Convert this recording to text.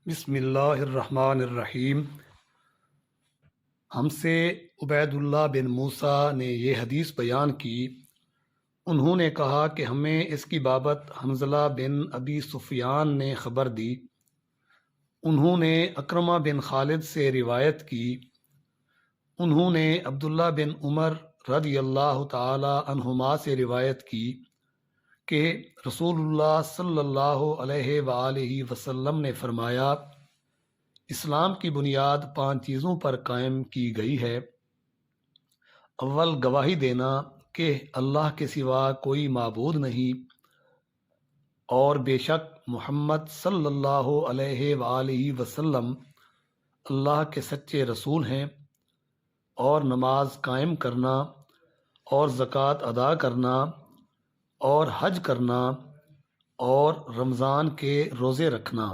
बिस्मिल्लाहिर्रहमानिर्रहीम। हमसे उबैदुल्लाह बिन मूसा ने ये हदीस बयान की। उन्होंने कहा कि हमें इसकी बाबत हंज़ला बिन अबी सुफ़ियान ने ख़बर दी। उन्होंने अकरमा बिन खालिद से रिवायत की। उन्होंने अब्दुल्ला बिन उमर रज़ियल्लाहु ताला अन्हुमा से रिवायत की कि रसूलुल्लाह सल्लल्लाहु अलैहि वसल्लम ने फरमाया, इस्लाम की बुनियाद 5 चीज़ों पर कायम की गई है। अव्वल गवाही देना कि अल्लाह के सिवा कोई माबूद नहीं और बेशक मोहम्मद सल्लल्लाहु अलैहि वसल्लम अल्लाह के सच्चे रसूल हैं, और नमाज कायम करना और ज़कात अदा करना और हज करना और रमज़ान के रोज़े रखना।